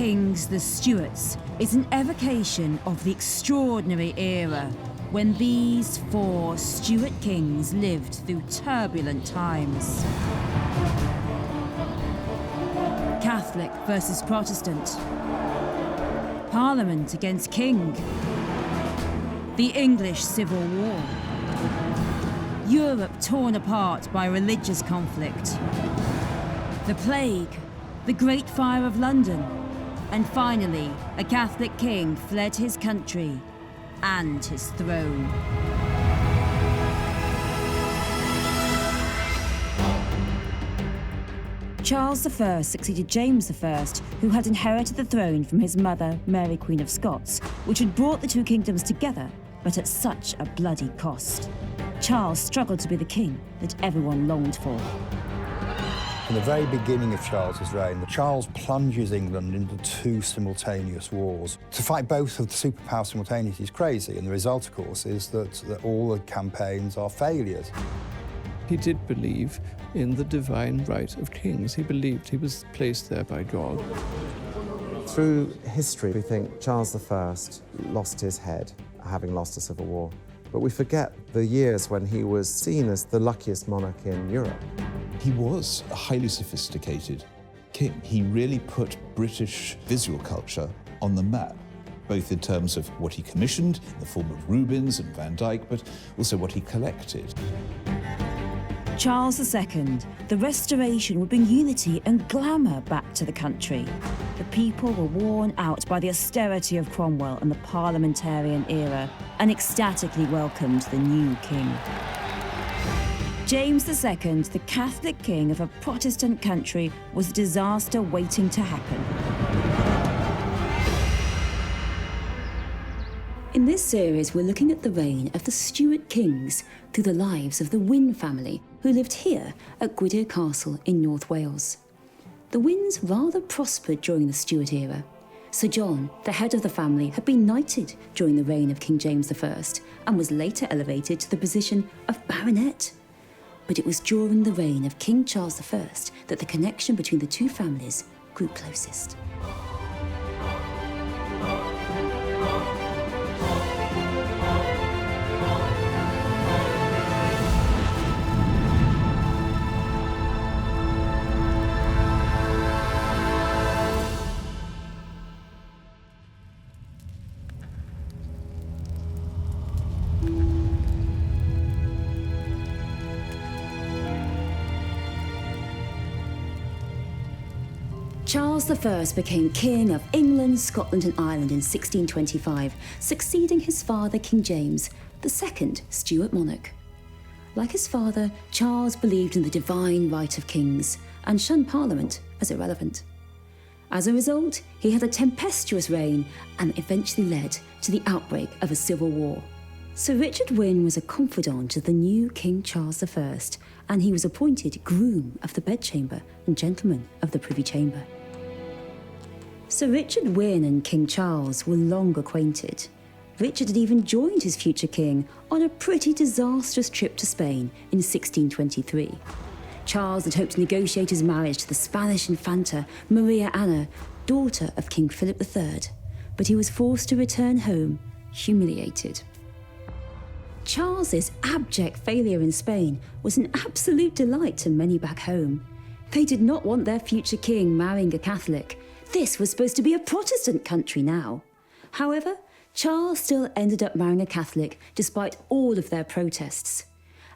Kings, the Stuarts, is an evocation of the extraordinary era when these 4 Stuart kings lived through turbulent times. Catholic versus Protestant. Parliament against King. The English Civil War. Europe torn apart by religious conflict. The Plague. The Great Fire of London. And finally, a Catholic king fled his country and his throne. Charles I succeeded James I, who had inherited the throne from his mother, Mary Queen of Scots, which had brought the 2 kingdoms together, but at such a bloody cost. Charles struggled to be the king that everyone longed for. From the very beginning of Charles's reign, Charles plunges England into 2 simultaneous wars. To fight both of the superpowers simultaneously is crazy, and the result, of course, is that all the campaigns are failures. He did believe in the divine right of kings. He believed he was placed there by God. Through history, we think Charles I lost his head, having lost a civil war. But we forget the years when he was seen as the luckiest monarch in Europe. He was a highly sophisticated king. He really put British visual culture on the map, both in terms of what he commissioned in the form of Rubens and Van Dyck, but also what he collected. Charles II, the Restoration would bring unity and glamour back to the country. The people were worn out by the austerity of Cromwell and the parliamentarian era, and ecstatically welcomed the new king. James II, the Catholic king of a Protestant country, was a disaster waiting to happen. In this series, we're looking at the reign of the Stuart kings through the lives of the Wynne family, who lived here at Gwydir Castle in North Wales. The Wynnes rather prospered during the Stuart era. Sir John, the head of the family, had been knighted during the reign of King James I and was later elevated to the position of baronet. But it was during the reign of King Charles I that the connection between the 2 families grew closest. Charles I became King of England, Scotland and Ireland in 1625, succeeding his father King James, the second Stuart monarch. Like his father, Charles believed in the divine right of kings and shunned Parliament as irrelevant. As a result, he had a tempestuous reign and eventually led to the outbreak of a civil war. Sir Richard Wynne was a confidant of the new King Charles I, and he was appointed Groom of the Bedchamber and Gentleman of the Privy Chamber. Sir Richard Wynne and King Charles were long acquainted. Richard had even joined his future king on a pretty disastrous trip to Spain in 1623. Charles had hoped to negotiate his marriage to the Spanish Infanta Maria Anna, daughter of King Philip III, but he was forced to return home, humiliated. Charles's abject failure in Spain was an absolute delight to many back home. They did not want their future king marrying a Catholic. This was supposed to be a Protestant country now. However, Charles still ended up marrying a Catholic despite all of their protests.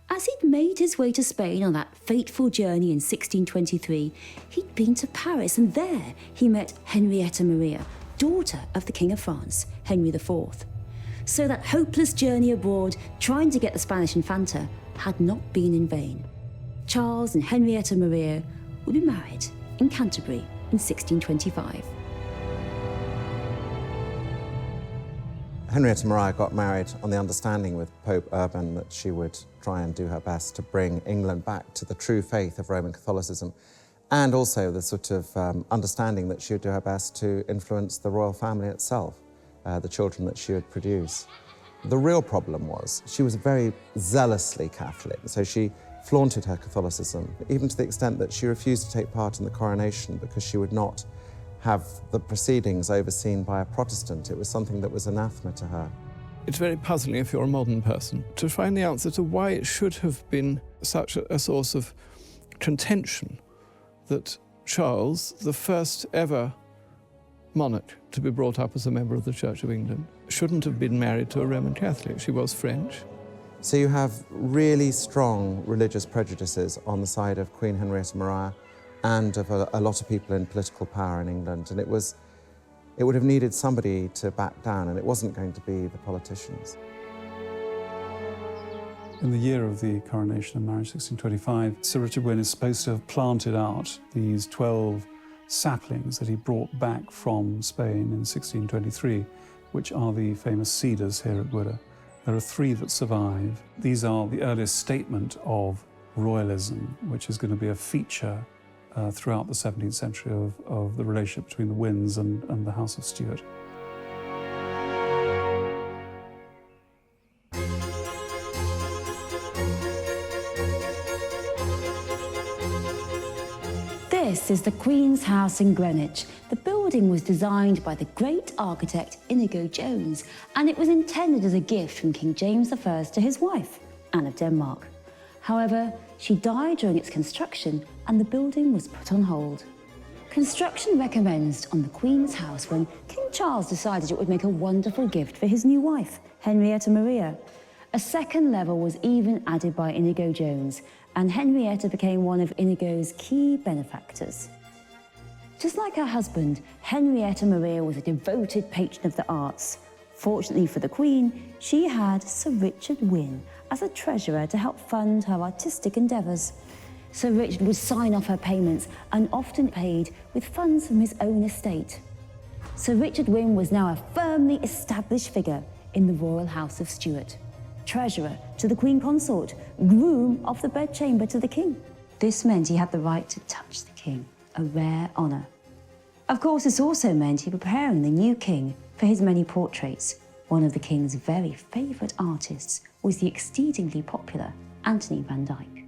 As he'd made his way to Spain on that fateful journey in 1623, he'd been to Paris, and there he met Henrietta Maria, daughter of the King of France, Henry IV. So that hopeless journey abroad, trying to get the Spanish Infanta, had not been in vain. Charles and Henrietta Maria would be married in Canterbury in 1625. Henrietta Maria got married on the understanding with Pope Urban that she would try and do her best to bring England back to the true faith of Roman Catholicism, and also the sort of understanding that she would do her best to influence the royal family itself, the children that she would produce. The real problem was she was very zealously Catholic, so she flaunted her Catholicism, even to the extent that she refused to take part in the coronation because she would not have the proceedings overseen by a Protestant. It was something that was anathema to her. It's very puzzling if you're a modern person to find the answer to why it should have been such a source of contention that Charles, the first ever monarch to be brought up as a member of the Church of England, shouldn't have been married to a Roman Catholic. She was French. So you have really strong religious prejudices on the side of Queen Henrietta Maria and of a lot of people in political power in England. And it would have needed somebody to back down, and it wasn't going to be the politicians. In the year of the coronation and marriage, 1625, Sir Richard Wynne is supposed to have planted out these 12 saplings that he brought back from Spain in 1623, which are the famous cedars here at Gwydir. There are 3 that survive. These are the earliest statement of royalism, which is going to be a feature throughout the 17th century of the relationship between the Wynnes and the House of Stuart. This is the Queen's House in Greenwich. The building was designed by the great architect Inigo Jones, and it was intended as a gift from King James I to his wife, Anne of Denmark. However, she died during its construction and the building was put on hold. Construction recommenced on the Queen's House when King Charles decided it would make a wonderful gift for his new wife, Henrietta Maria. A second level was even added by Inigo Jones, and Henrietta became one of Inigo's key benefactors. Just like her husband, Henrietta Maria was a devoted patron of the arts. Fortunately for the Queen, she had Sir Richard Wynne as a treasurer to help fund her artistic endeavours. Sir Richard would sign off her payments and often paid with funds from his own estate. Sir Richard Wynne was now a firmly established figure in the royal house of Stuart. Treasurer to the Queen Consort, groom of the bedchamber to the King. This meant he had the right to touch the King, a rare honour. Of course, this also meant he was preparing the new King for his many portraits. One of the King's very favourite artists was the exceedingly popular Anthony van Dyck.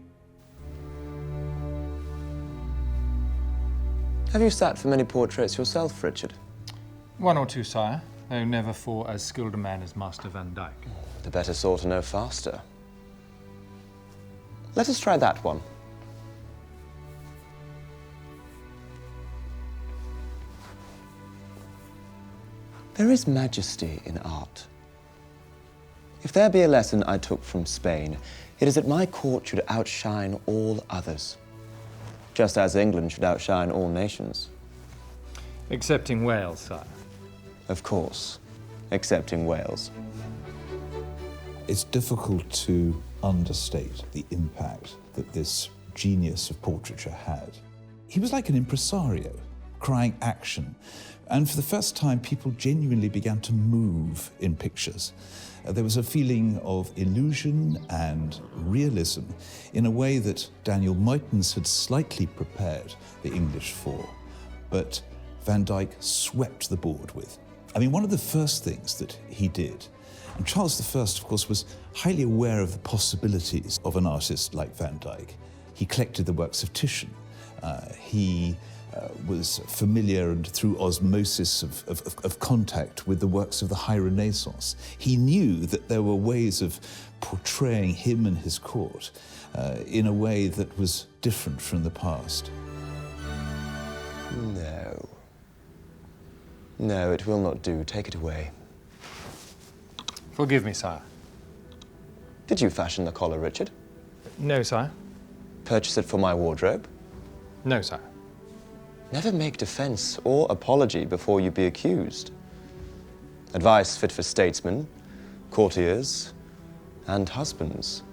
Have you sat for many portraits yourself, Richard? 1 or 2, sire, though never for as skilled a man as Master Van Dyck. The better sort and no faster. Let us try that one. There is majesty in art. If there be a lesson I took from Spain, it is that my court should outshine all others, just as England should outshine all nations. Excepting Wales, sire. Of course, excepting Wales. It's difficult to understate the impact that this genius of portraiture had. He was like an impresario, crying action. And for the first time, people genuinely began to move in pictures. There was a feeling of illusion and realism in a way that Daniel Meutens had slightly prepared the English for, but Van Dyck swept the board with. I mean, one of the first things that he did, and Charles I, of course, was highly aware of the possibilities of an artist like Van Dyck. He collected the works of Titian. He was familiar and through osmosis of contact with the works of the High Renaissance. He knew that there were ways of portraying him and his court in a way that was different from the past. No. No, it will not do. Take it away. Forgive me, sire. Did you fashion the collar, Richard? No, sire. Purchase it for my wardrobe? No, sire. Never make defense or apology before you be accused. Advice fit for statesmen, courtiers, and husbands.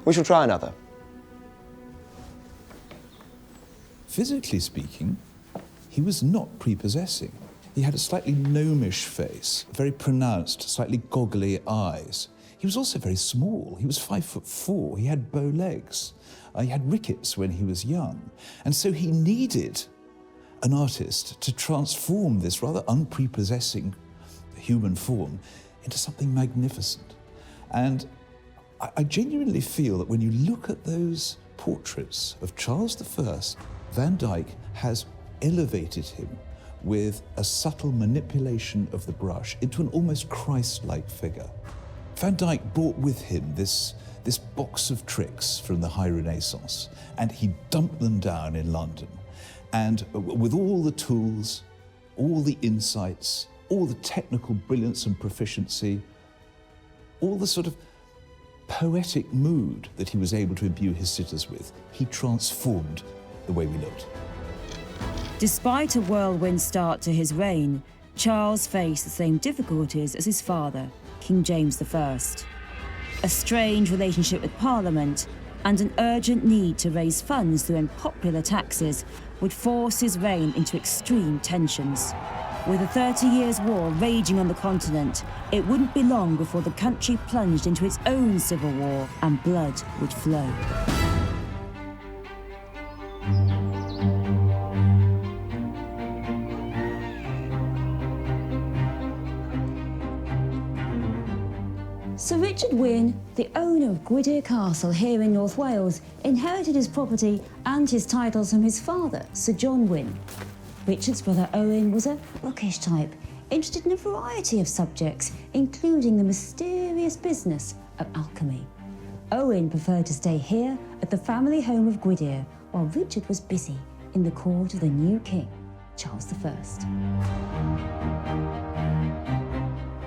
We shall try another. Physically speaking, he was not prepossessing. He had a slightly gnomish face, very pronounced, slightly goggly eyes. He was also very small. He was 5'4". He had bow legs. He had rickets when he was young. And so he needed an artist to transform this rather unprepossessing human form into something magnificent. And I genuinely feel that when you look at those portraits of Charles I, Van Dyck has elevated him with a subtle manipulation of the brush into an almost Christ-like figure. Van Dyck brought with him this box of tricks from the High Renaissance, and he dumped them down in London. And with all the tools, all the insights, all the technical brilliance and proficiency, all the sort of poetic mood that he was able to imbue his sitters with, he transformed the way we looked. Despite a whirlwind start to his reign, Charles faced the same difficulties as his father, King James I. A strained relationship with Parliament and an urgent need to raise funds through unpopular taxes would force his reign into extreme tensions. With the 30 Years' War raging on the continent, it wouldn't be long before the country plunged into its own civil war and blood would flow. Sir Richard Wynne, the owner of Gwydir Castle here in North Wales, inherited his property and his titles from his father, Sir John Wynne. Richard's brother Owen was a bookish type, interested in a variety of subjects, including the mysterious business of alchemy. Owen preferred to stay here at the family home of Gwydir, while Richard was busy in the court of the new king, Charles I.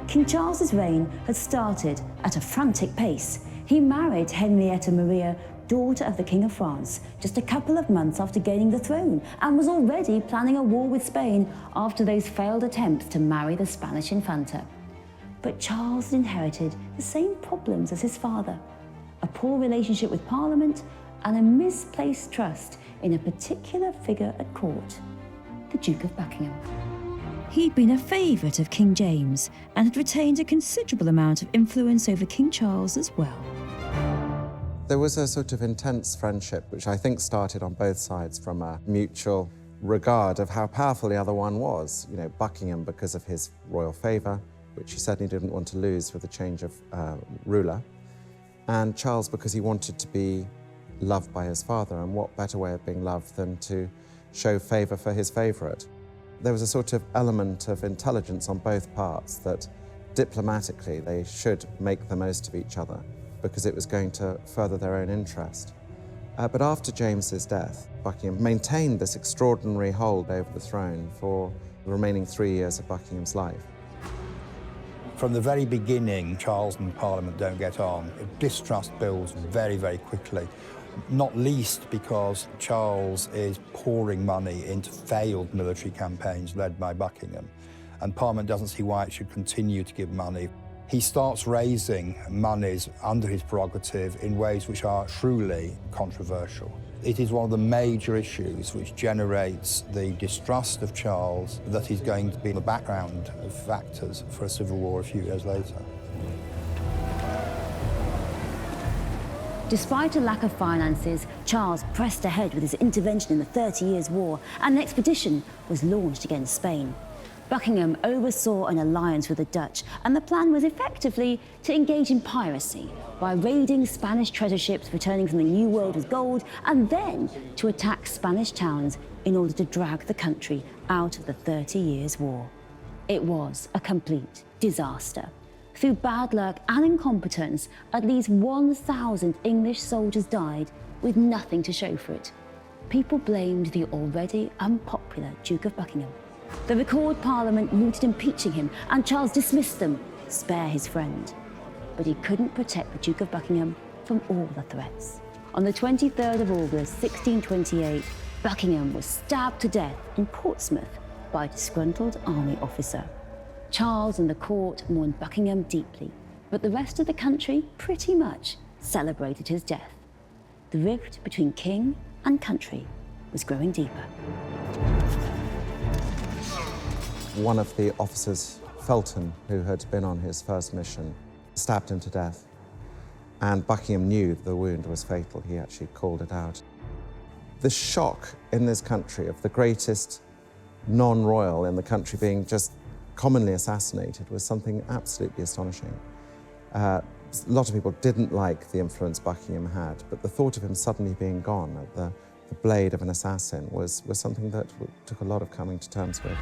King Charles's reign had started at a frantic pace. He married Henrietta Maria, daughter of the King of France, just a couple of months after gaining the throne, and was already planning a war with Spain after those failed attempts to marry the Spanish Infanta. But Charles had inherited the same problems as his father: a poor relationship with Parliament and a misplaced trust in a particular figure at court, the Duke of Buckingham. He'd been a favourite of King James and had retained a considerable amount of influence over King Charles as well. There was a sort of intense friendship, which I think started on both sides from a mutual regard of how powerful the other one was. You know, Buckingham because of his royal favour, which he certainly didn't want to lose with the change of ruler, and Charles because he wanted to be loved by his father, and what better way of being loved than to show favour for his favourite. There was a sort of element of intelligence on both parts that diplomatically they should make the most of each other because it was going to further their own interest. But after James's death, Buckingham maintained this extraordinary hold over the throne for the remaining 3 years of Buckingham's life. From the very beginning, Charles and Parliament don't get on. Distrust builds very, very quickly, not least because Charles is pouring money into failed military campaigns led by Buckingham, and Parliament doesn't see why it should continue to give money. He starts raising monies under his prerogative in ways which are truly controversial. It is one of the major issues which generates the distrust of Charles that is going to be in the background of factors for a civil war a few years later. Despite a lack of finances, Charles pressed ahead with his intervention in the 30 Years' War, and an expedition was launched against Spain. Buckingham oversaw an alliance with the Dutch, and the plan was effectively to engage in piracy by raiding Spanish treasure ships returning from the New World with gold, and then to attack Spanish towns in order to drag the country out of the 30 Years' War. It was a complete disaster. Through bad luck and incompetence, at least 1,000 English soldiers died with nothing to show for it. People blamed the already unpopular Duke of Buckingham. The Record Parliament mooted impeaching him, and Charles dismissed them, spare his friend. But he couldn't protect the Duke of Buckingham from all the threats. On the 23rd of August, 1628, Buckingham was stabbed to death in Portsmouth by a disgruntled army officer. Charles and the court mourned Buckingham deeply, but the rest of the country pretty much celebrated his death. The rift between king and country was growing deeper. One of the officers, Felton, who had been on his first mission, stabbed him to death. And Buckingham knew the wound was fatal. He actually called it out. The shock in this country of the greatest non-royal in the country being just commonly assassinated was something absolutely astonishing. A lot of people didn't like the influence Buckingham had, but the thought of him suddenly being gone at the the blade of an assassin was something that took a lot of coming to terms with.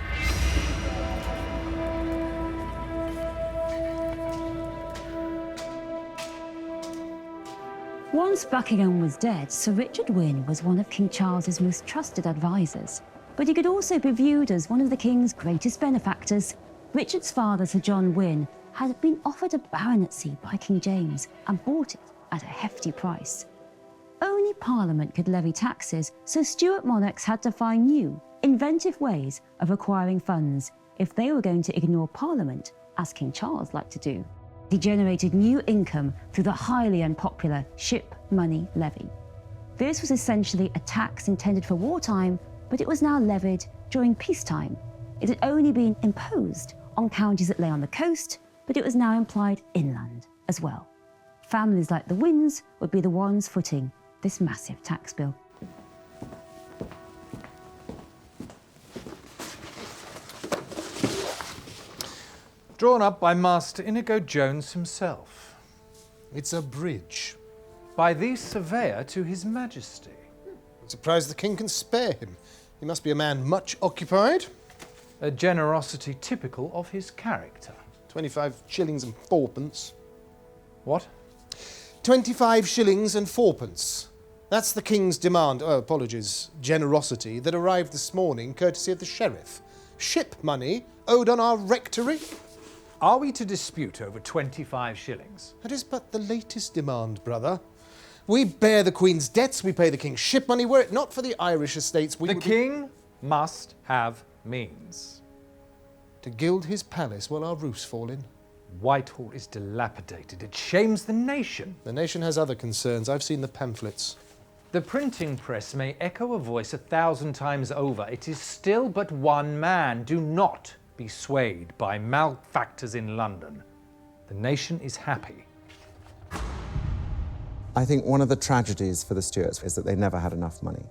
Once Buckingham was dead, Sir Richard Wynne was one of King Charles's most trusted advisors. But he could also be viewed as one of the king's greatest benefactors. Richard's father, Sir John Wynne, had been offered a baronetcy by King James and bought it at a hefty price. Only Parliament could levy taxes, so Stuart monarchs had to find new, inventive ways of acquiring funds if they were going to ignore Parliament, as King Charles liked to do. He generated new income through the highly unpopular ship money levy. This was essentially a tax intended for wartime, but it was now levied during peacetime. It had only been imposed on counties that lay on the coast, but it was now implied inland as well. Families like the Wynnes would be the ones footing this massive tax bill. Drawn up by Master Inigo Jones himself. It's a bridge. By the surveyor to his majesty. I'm surprised the king can spare him. He must be a man much occupied. A generosity typical of his character. 25 shillings and fourpence. What? 25 shillings and fourpence. That's the king's demand, generosity, that arrived this morning courtesy of the sheriff. Ship money owed on our rectory. Are we to dispute over 25 shillings? That is but the latest demand, brother. We bear the Queen's debts, we pay the king's ship money. Were it not for the Irish estates, The king must have means. To gild his palace while our roofs fall in. Whitehall is dilapidated. It shames the nation. The nation has other concerns. I've seen the pamphlets. The printing press may echo a voice 1,000 times over. It is still but one man. Do not be swayed by malefactors in London. The nation is happy. I think one of the tragedies for the Stuarts is that they never had enough money.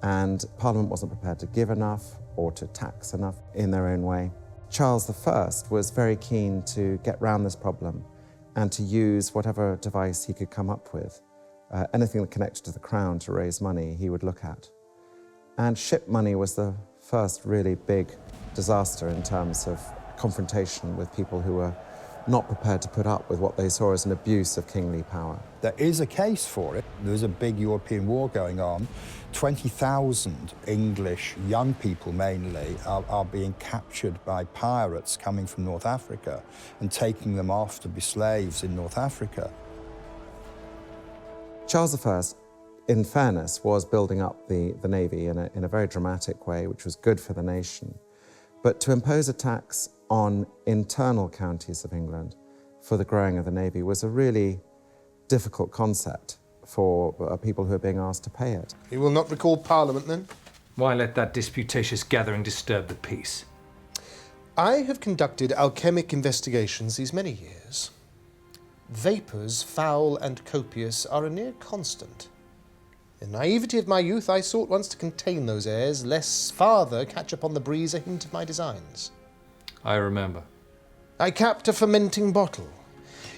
And Parliament wasn't prepared to give enough or to tax enough in their own way. Charles I was very keen to get round this problem and to use whatever device he could come up with. Anything that connected to the crown to raise money, he would look at. And ship money was the first really big disaster in terms of confrontation with people who were not prepared to put up with what they saw as an abuse of kingly power. There is a case for it. There's a big European war going on. 20,000 English young people mainly are being captured by pirates coming from North Africa and taking them off to be slaves in North Africa. Charles I, in fairness, was building up the navy in a very dramatic way, which was good for the nation. But to impose a tax on internal counties of England for the growing of the navy was a really difficult concept for people who are being asked to pay it. He will not recall Parliament, then? Why let that disputatious gathering disturb the peace? I have conducted alchemic investigations these many years. Vapours, foul and copious, are a near constant. In the naivety of my youth, I sought once to contain those airs, lest farther catch upon the breeze a hint of my designs. I remember. I capped a fermenting bottle,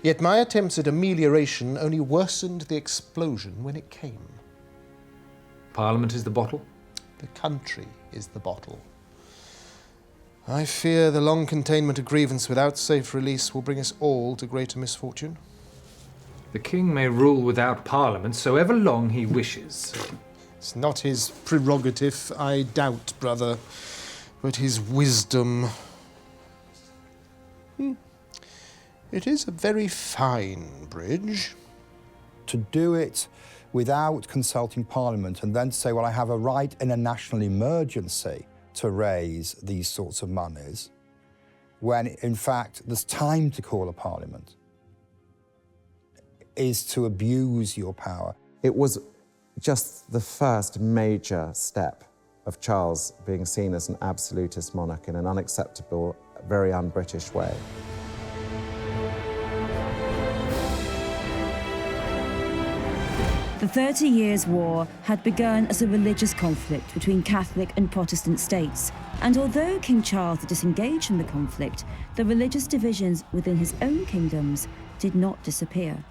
yet my attempts at amelioration only worsened the explosion when it came. Parliament is the bottle? The country is the bottle. I fear the long containment of grievance without safe release will bring us all to greater misfortune. The king may rule without Parliament so ever long he wishes. It's not his prerogative, I doubt, brother, but his wisdom. It is a very fine bridge. To do it without consulting Parliament and then to say, well, I have a right in a national emergency to raise these sorts of monies, when in fact there's time to call a Parliament, is to abuse your power. It was just the first major step of Charles being seen as an absolutist monarch in an unacceptable, very un-British way. The 30 Years' War had begun as a religious conflict between Catholic and Protestant states, and although King Charles had disengaged from the conflict, the religious divisions within his own kingdoms did not disappear.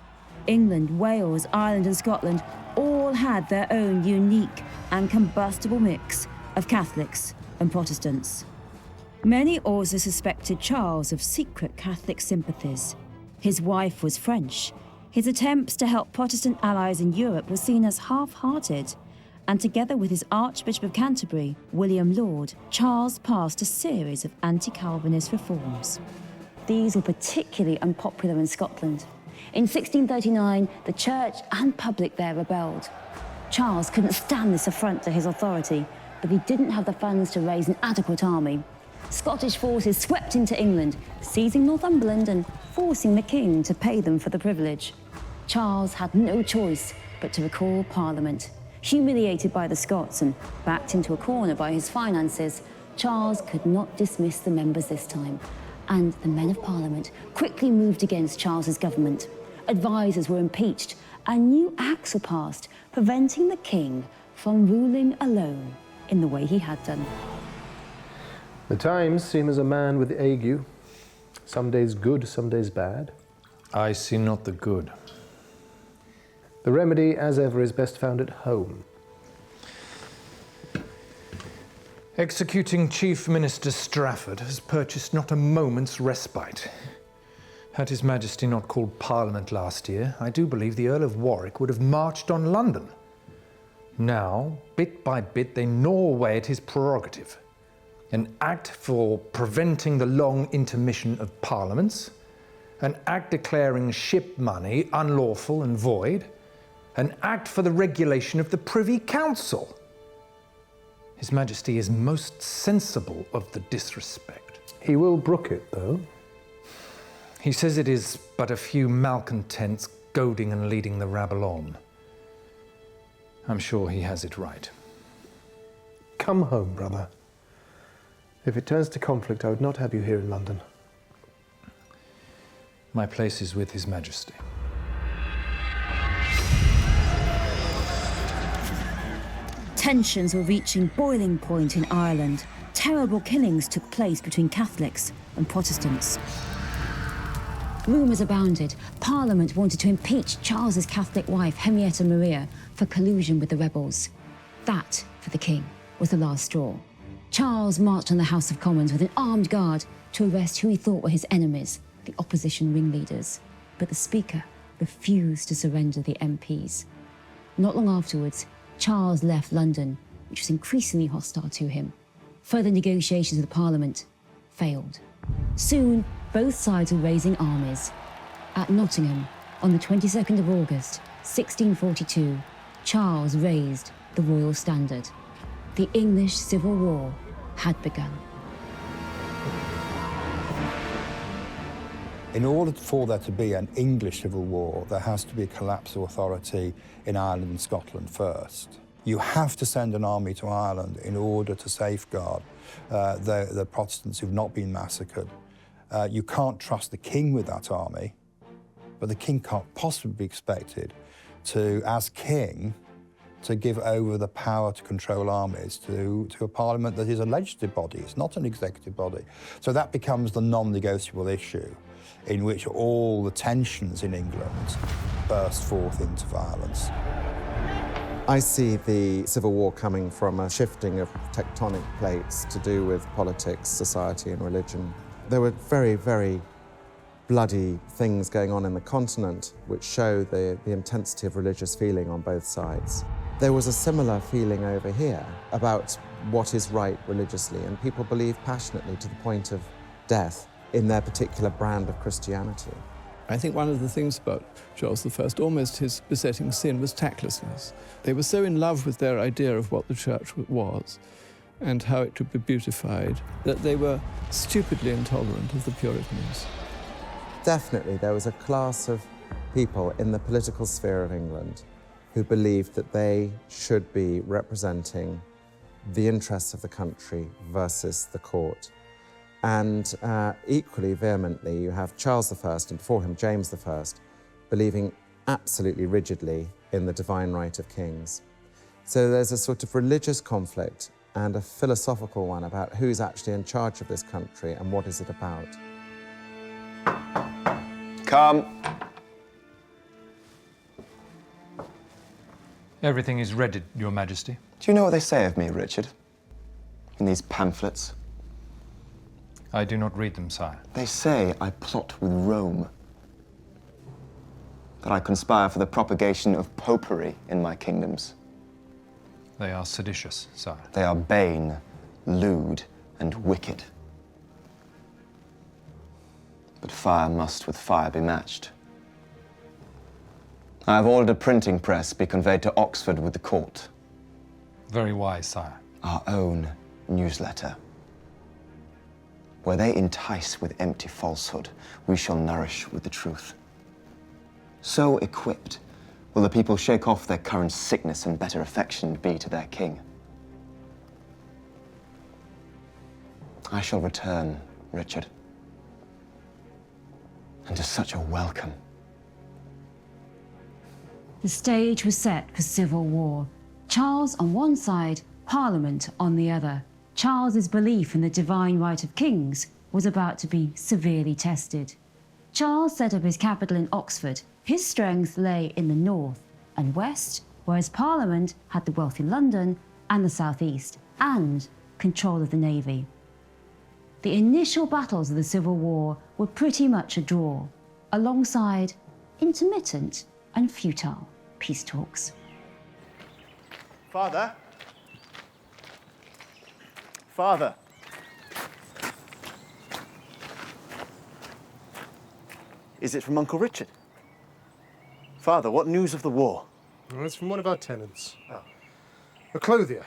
England, Wales, Ireland and Scotland all all had their own unique and combustible mix of Catholics and Protestants. Many also suspected Charles of secret Catholic sympathies. His wife was French. His attempts to help Protestant allies in Europe were seen as half-hearted, and together with his Archbishop of Canterbury, William Laud, Charles passed a series of anti-Calvinist reforms. These were particularly unpopular in Scotland. In 1639, the church and public there rebelled. Charles couldn't stand this affront to his authority, but he didn't have the funds to raise an adequate army. Scottish forces swept into England, seizing Northumberland and forcing the king to pay them for the privilege. Charles had no choice but to recall Parliament. Humiliated by the Scots and backed into a corner by his finances, Charles could not dismiss the members this time, and the men of Parliament quickly moved against Charles's government. Advisors were impeached, and new acts were passed, preventing the king from ruling alone in the way he had done. The times seem as a man with ague. Some days good, some days bad. I see not the good. The remedy, as ever, is best found at home. Executing Chief Minister Strafford has purchased not a moment's respite. Had His Majesty not called Parliament last year, I do believe the Earl of Warwick would have marched on London. Now, bit by bit, they gnaw away at his prerogative. An act for preventing the long intermission of parliaments, an act declaring ship money unlawful and void, an act for the regulation of the Privy Council. His Majesty is most sensible of the disrespect. He will brook it, though. He says it is but a few malcontents goading and leading the rabble on. I'm sure he has it right. Come home, brother. If it turns to conflict, I would not have you here in London. My place is with His Majesty. Tensions were reaching boiling point in Ireland. Terrible killings took place between Catholics and Protestants. Rumours abounded. Parliament wanted to impeach Charles's Catholic wife, Henrietta Maria, for collusion with the rebels. That, for the king, was the last straw. Charles marched on the House of Commons with an armed guard to arrest who he thought were his enemies, the opposition ringleaders. But the Speaker refused to surrender the MPs. Not long afterwards, Charles left London, which was increasingly hostile to him. Further negotiations with the Parliament failed. Soon, both sides were raising armies. At Nottingham, on the 22nd of August, 1642, Charles raised the royal standard. The English Civil War had begun. In order for there to be an English civil war, there has to be a collapse of authority in Ireland and Scotland first. You have to send an army to Ireland in order to safeguard the Protestants who've not been massacred. You can't trust the king with that army, but the king can't possibly be expected to, as king, to give over the power to control armies to a parliament that is a legislative body. It's not an executive body. So that becomes the non-negotiable issue in which all the tensions in England burst forth into violence. I see the Civil War coming from a shifting of tectonic plates to do with politics, society and religion. There were very, very bloody things going on in the continent which show the intensity of religious feeling on both sides. There was a similar feeling over here about what is right religiously, and people believe passionately to the point of death in their particular brand of Christianity. I think one of the things about Charles I, almost his besetting sin, was tactlessness. They were so in love with their idea of what the church was and how it could be beautified that they were stupidly intolerant of the Puritans. Definitely, there was a class of people in the political sphere of England who believed that they should be representing the interests of the country versus the court. And equally vehemently, you have Charles I, and before him James I, believing absolutely rigidly in the divine right of kings. So there's a sort of religious conflict and a philosophical one about who's actually in charge of this country and what is it about. Come. Everything is ready, Your Majesty. Do you know what they say of me, Richard? In these pamphlets? I do not read them, sire. They say I plot with Rome. That I conspire for the propagation of popery in my kingdoms. They are seditious, sire. They are bane, lewd, and wicked. But fire must with fire be matched. I have ordered a printing press be conveyed to Oxford with the court. Very wise, sire. Our own newsletter. Where they entice with empty falsehood, we shall nourish with the truth. So equipped, will the people shake off their current sickness and better affection be to their king. I shall return, Richard. And to such a welcome. The stage was set for civil war. Charles on one side, Parliament on the other. Charles's belief in the divine right of kings was about to be severely tested. Charles set up his capital in Oxford. His strength lay in the north and west, whereas Parliament had the wealthy London and the southeast, and control of the navy. The initial battles of the Civil War were pretty much a draw, alongside intermittent and futile peace talks. Father? Father? Is it from Uncle Richard? Father, what news of the war? Well, it's from one of our tenants. A clothier.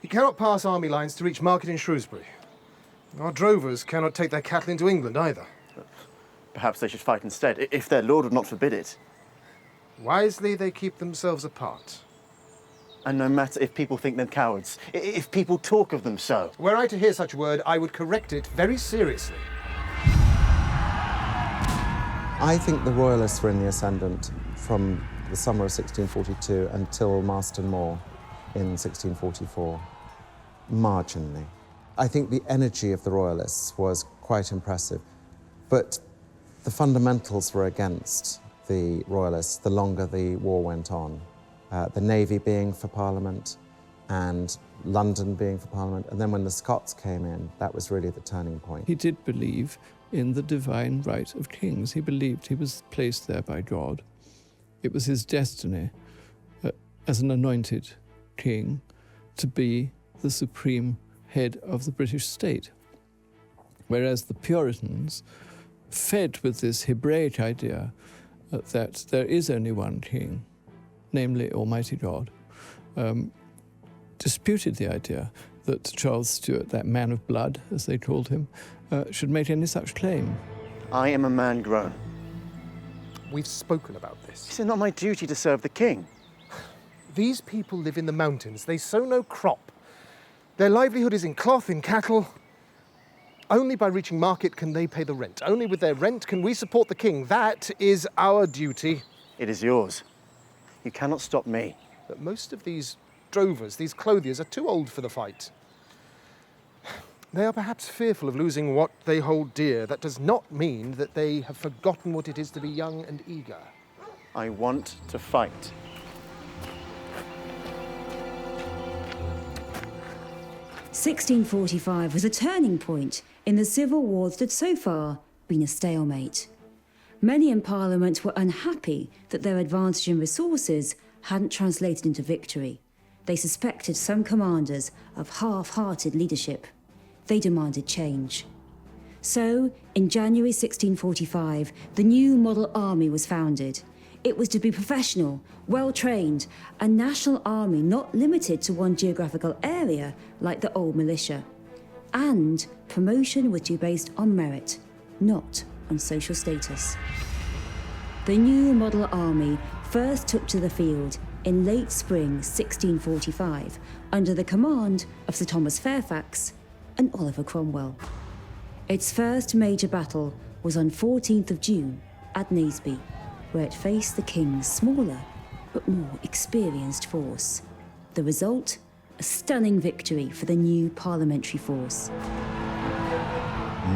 He cannot pass army lines to reach market in Shrewsbury. Our drovers cannot take their cattle into England either. Perhaps they should fight instead, if their lord would not forbid it. Wisely, they keep themselves apart. And no matter if people think them cowards, if people talk of them so. Were I to hear such a word, I would correct it very seriously. I think the Royalists were in the ascendant from the summer of 1642 until Marston Moor in 1644, marginally. I think the energy of the Royalists was quite impressive, but the fundamentals were against the Royalists the longer the war went on. The Navy being for Parliament and London being for Parliament, and then when the Scots came in, that was really the turning point. He did believe in the divine right of kings. He believed he was placed there by God. It was his destiny as an anointed king to be the supreme head of the British state. Whereas the Puritans, fed with this Hebraic idea that there is only one king, namely Almighty God, disputed the idea that Charles Stuart, that man of blood, as they called him, should make any such claim. I am a man grown. We've spoken about this. Is it not my duty to serve the king? These people live in the mountains. They sow no crop. Their livelihood is in cloth, in cattle. Only by reaching market can they pay the rent. Only with their rent can we support the king. That is our duty. It is yours. You cannot stop me. But most of these drovers, these clothiers, are too old for the fight. They are perhaps fearful of losing what they hold dear. That does not mean that they have forgotten what it is to be young and eager. I want to fight. (1645) was a turning point in the civil war that had so far been a stalemate. Many in Parliament were unhappy that their advantage in resources hadn't translated into victory. They suspected some commanders of half-hearted leadership. They demanded change. So, in January 1645, the new model army was founded. It was to be professional, well-trained, a national army not limited to one geographical area like the old militia. And promotion was to be based on merit, not on social status. The new model army first took to the field in late spring 1645 under the command of Sir Thomas Fairfax and Oliver Cromwell. Its first major battle was on 14th of June at Naseby, where it faced the king's smaller but more experienced force. The result, a stunning victory for the new parliamentary force.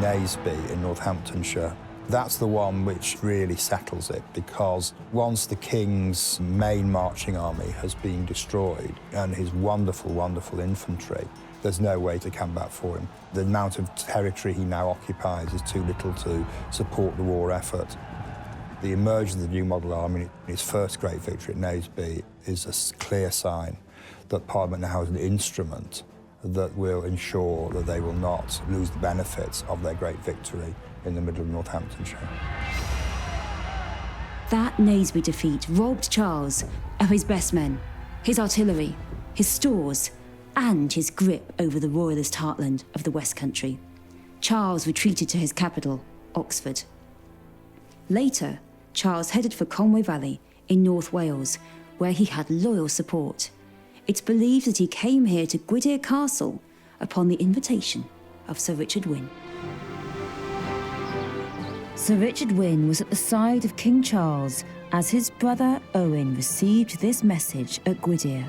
Naseby in Northamptonshire That's the one which really settles it, because once the king's main marching army has been destroyed and his wonderful, wonderful infantry, there's no way to come back for him. The amount of territory he now occupies is too little to support the war effort. The emergence of the new model army, his first great victory at Naseby, is a clear sign that Parliament now has an instrument that will ensure that they will not lose the benefits of their great victory in the middle of Northamptonshire. That Naseby defeat robbed Charles of his best men, his artillery, his stores, and his grip over the royalist heartland of the West Country. Charles retreated to his capital, Oxford. Later, Charles headed for Conway Valley in North Wales, where he had loyal support. It's believed that he came here to Gwydir Castle upon the invitation of Sir Richard Wynne. Sir Richard Wynne was at the side of King Charles as his brother Owen received this message at Gwydir.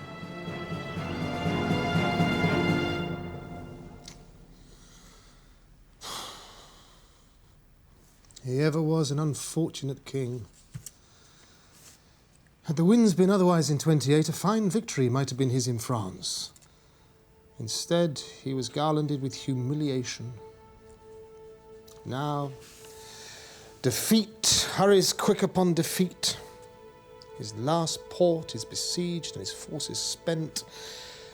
He ever was an unfortunate king. Had the winds been otherwise in 28, a fine victory might have been his in France. Instead, he was garlanded with humiliation. Now, defeat hurries quick upon defeat. His last port is besieged and his forces spent,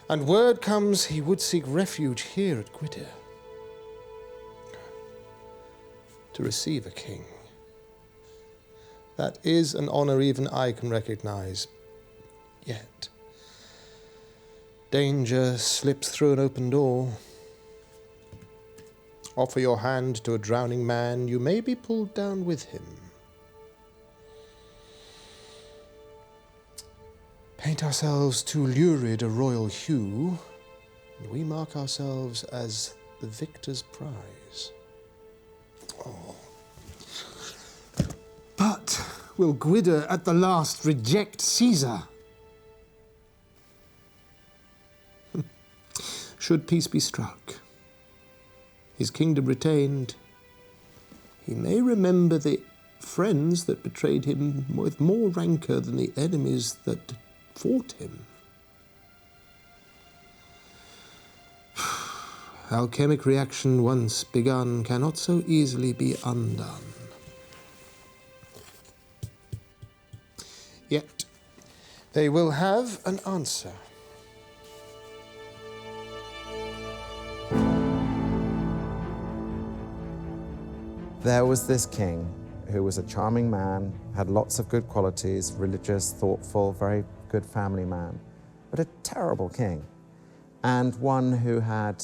and word comes he would seek refuge here at Gwydir. To receive a king. That is an honour even I can recognise. Yet, danger slips through an open door. Offer your hand to a drowning man, you may be pulled down with him. Paint ourselves too lurid a royal hue, and we mark ourselves as the victor's prize. Oh. But will Gwydir at the last reject Caesar? Should peace be struck, his kingdom retained, he may remember the friends that betrayed him with more rancour than the enemies that fought him. Alchemic reaction once begun cannot so easily be undone. Yet, they will have an answer. There was this king who was a charming man, had lots of good qualities, religious, thoughtful, very good family man, but a terrible king, and one who had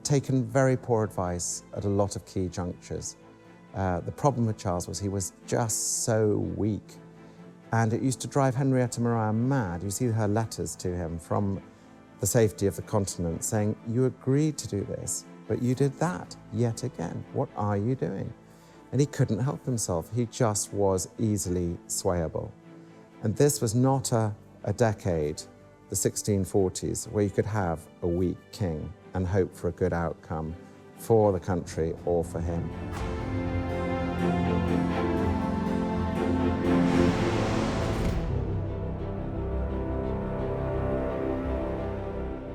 taken very poor advice at a lot of key junctures. The problem with Charles was he was just so weak, and it used to drive Henrietta Maria mad. You see her letters to him from the safety of the continent saying, you agreed to do this, but you did that yet again. What are you doing? And he couldn't help himself. He just was easily swayable. And this was not a decade, the 1640s, where you could have a weak king and hope for a good outcome for the country or for him.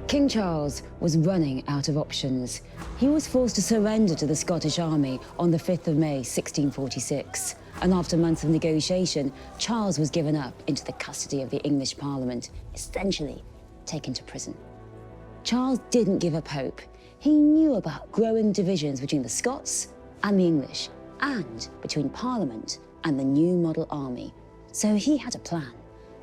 King Charles was running out of options. He was forced to surrender to the Scottish army on the 5th of May, 1646. And after months of negotiation, Charles was given up into the custody of the English Parliament, essentially taken to prison. Charles didn't give up hope. He knew about growing divisions between the Scots and the English, and between Parliament and the new model army. So he had a plan.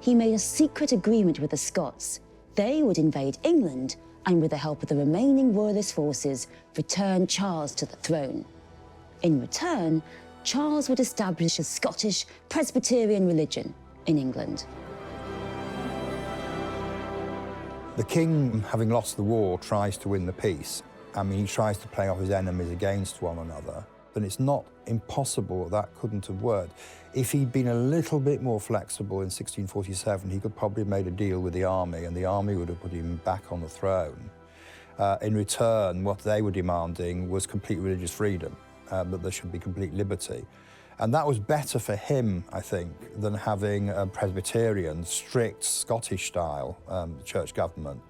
He made a secret agreement with the Scots. They would invade England and, with the help of the remaining royalist forces, return Charles to the throne. In return, Charles would establish a Scottish Presbyterian religion in England. The king, having lost the war, tries to win the peace. I mean, he tries to play off his enemies against one another. But it's not impossible that couldn't have worked. If he'd been a little bit more flexible in 1647, he could probably have made a deal with the army, and the army would have put him back on the throne. In return, what they were demanding was complete religious freedom. that there should be complete liberty. And that was better for him, I think, than having a Presbyterian, strict Scottish-style church government.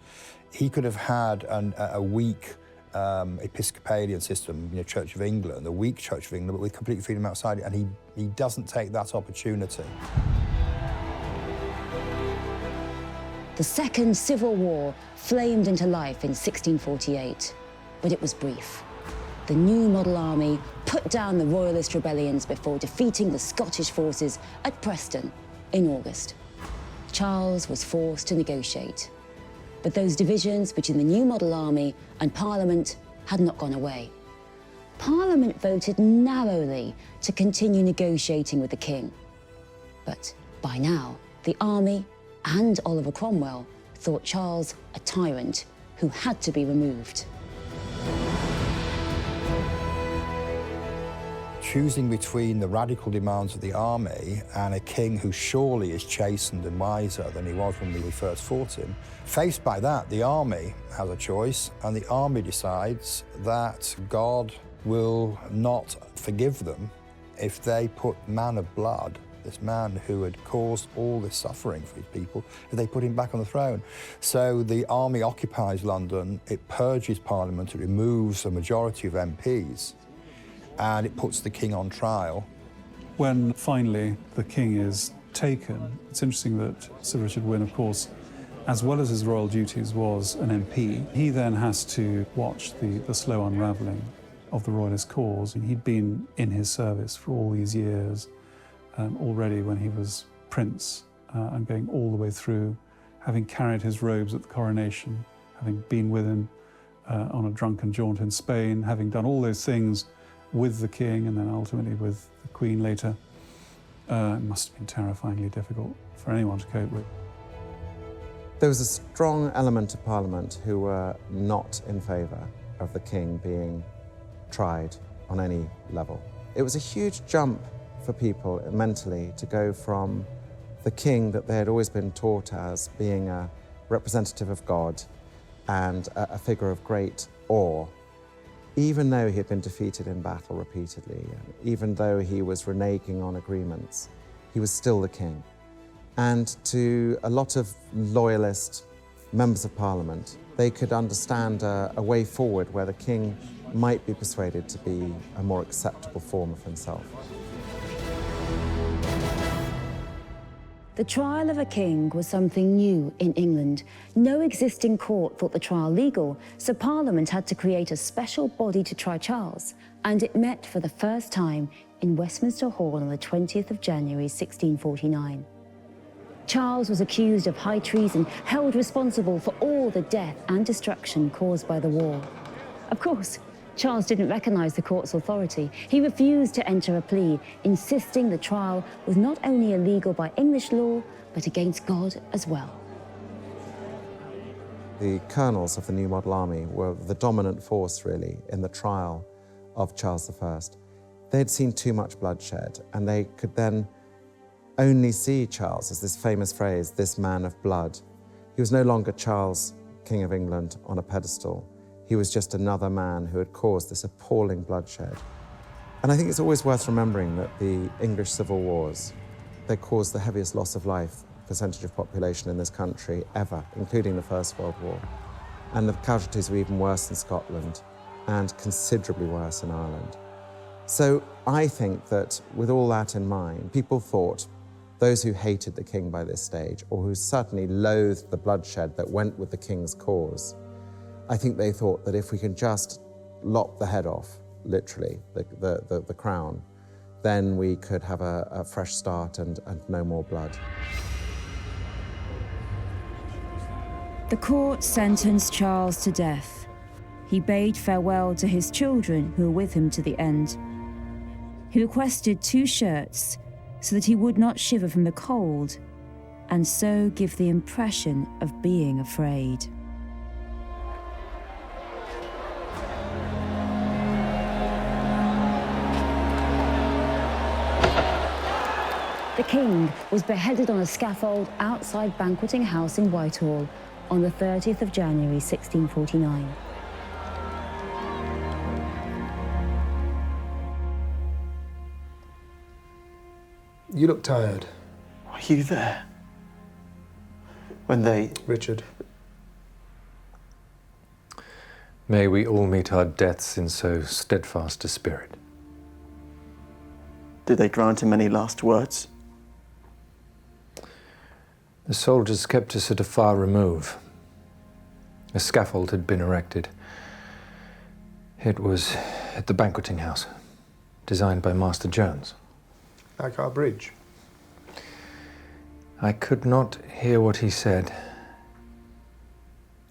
He could have had a weak Episcopalian system, Church of England, a weak Church of England, but with complete freedom outside it, and he doesn't take that opportunity. The Second Civil War flamed into life in 1648, but it was brief. The new model army put down the royalist rebellions before defeating the Scottish forces at Preston in August. Charles was forced to negotiate. But those divisions between the new model army and Parliament had not gone away. Parliament voted narrowly to continue negotiating with the king. But by now, the army and Oliver Cromwell thought Charles a tyrant who had to be removed. Choosing between the radical demands of the army and a king who surely is chastened and wiser than he was when we first fought him, faced by that, the army has a choice, and the army decides that God will not forgive them if they put man of blood, this man who had caused all this suffering for his people, if they put him back on the throne. So the army occupies London, it purges Parliament, it removes a majority of MPs, and it puts the king on trial. When finally the king is taken, it's interesting that Sir Richard Wynne, of course, as well as his royal duties, was an MP. He then has to watch the slow unravelling of the royalist cause. And he'd been in his service for all these years, already when he was prince, and going all the way through, having carried his robes at the coronation, having been with him on a drunken jaunt in Spain, having done all those things with the king and then ultimately with the Queen later. It must have been terrifyingly difficult for anyone to cope with. There was a strong element of Parliament who were not in favour of the king being tried on any level. It was a huge jump for people mentally to go from the king that they had always been taught as being a representative of God and a figure of great awe, even though he had been defeated in battle repeatedly, and even though he was reneging on agreements, he was still the king. And to a lot of loyalist members of Parliament, they could understand a way forward where the king might be persuaded to be a more acceptable form of himself. The trial of a king was something new in England. No existing court thought the trial legal, so Parliament had to create a special body to try Charles, and it met for the first time in Westminster Hall on the 20th of January, 1649. Charles was accused of high treason, held responsible for all the death and destruction caused by the war. Of course, Charles didn't recognise the court's authority. He refused to enter a plea, insisting the trial was not only illegal by English law, but against God as well. The colonels of the New Model Army were the dominant force, really, in the trial of Charles I. They had seen too much bloodshed, and they could then only see Charles as this famous phrase, this man of blood. He was no longer Charles, King of England, on a pedestal. He was just another man who had caused this appalling bloodshed. And I think it's always worth remembering that the English civil wars, they caused the heaviest loss of life percentage of population in this country ever, including the First World War. And the casualties were even worse in Scotland and considerably worse in Ireland. So I think that with all that in mind, people thought, those who hated the king by this stage, or who certainly loathed the bloodshed that went with the king's cause, I think they thought that if we can just lop the head off, literally, the crown, then we could have a fresh start and no more blood. The court sentenced Charles to death. He bade farewell to his children who were with him to the end. He requested 2 shirts so that he would not shiver from the cold and so give the impression of being afraid. The king was beheaded on a scaffold outside Banqueting House in Whitehall on the 30th of January, 1649. You look tired. Were you there? When they... Richard. May we all meet our deaths in so steadfast a spirit. Did they grant him any last words? The soldiers kept us at a far remove. A scaffold had been erected. It was at the banqueting house, designed by Master Jones. Like our bridge. I could not hear what he said.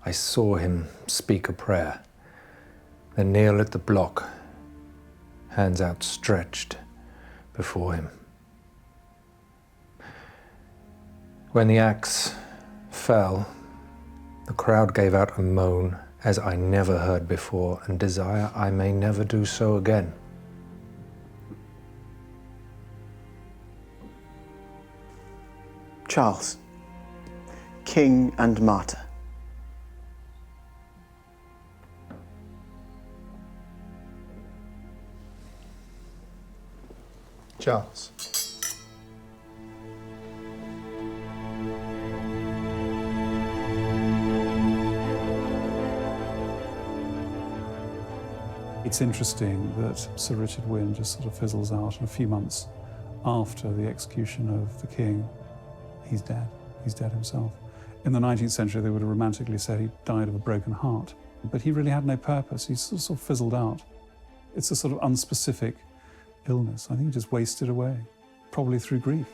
I saw him speak a prayer, then kneel at the block, hands outstretched before him. When the axe fell, the crowd gave out a moan as I never heard before, and desire I may never do so again. Charles, king and martyr. Charles. It's interesting that Sir Richard Wynne just sort of fizzles out, and a few months after the execution of the king, he's dead. He's dead himself. In the 19th century, they would have romantically said he died of a broken heart, but he really had no purpose. He sort of fizzled out. It's a sort of unspecific illness. I think he just wasted away, probably through grief.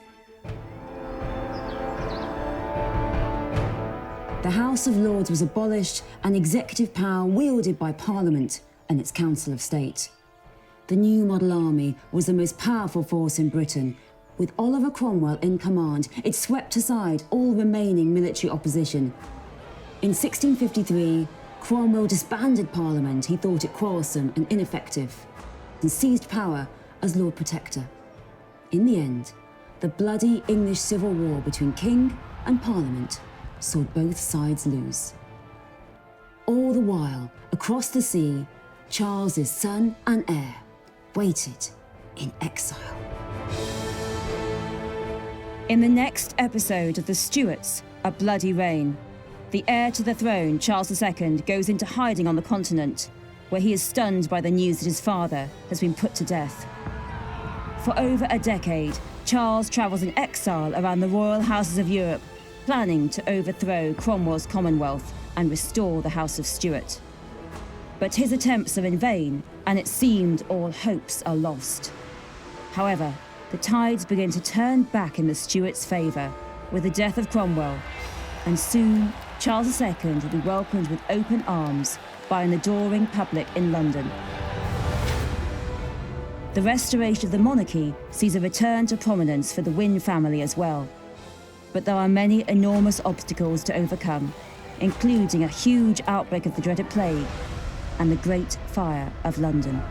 The House of Lords was abolished and executive power wielded by Parliament and its Council of State. The new model army was the most powerful force in Britain. With Oliver Cromwell in command, it swept aside all remaining military opposition. In 1653, Cromwell disbanded Parliament. He thought it quarrelsome and ineffective, and seized power as Lord Protector. In the end, the bloody English Civil War between King and Parliament saw both sides lose. All the while, across the sea, Charles's son and heir waited in exile. In the next episode of The Stuarts, A Bloody Reign, the heir to the throne, Charles II, goes into hiding on the continent, where he is stunned by the news that his father has been put to death. For over a decade, Charles travels in exile around the royal houses of Europe, planning to overthrow Cromwell's Commonwealth and restore the House of Stuart. But his attempts are in vain, and it seemed all hopes are lost. However, the tides begin to turn back in the Stuarts' favour with the death of Cromwell, and soon Charles II will be welcomed with open arms by an adoring public in London. The restoration of the monarchy sees a return to prominence for the Wynne family as well. But there are many enormous obstacles to overcome, including a huge outbreak of the dreaded plague and the Great Fire of London.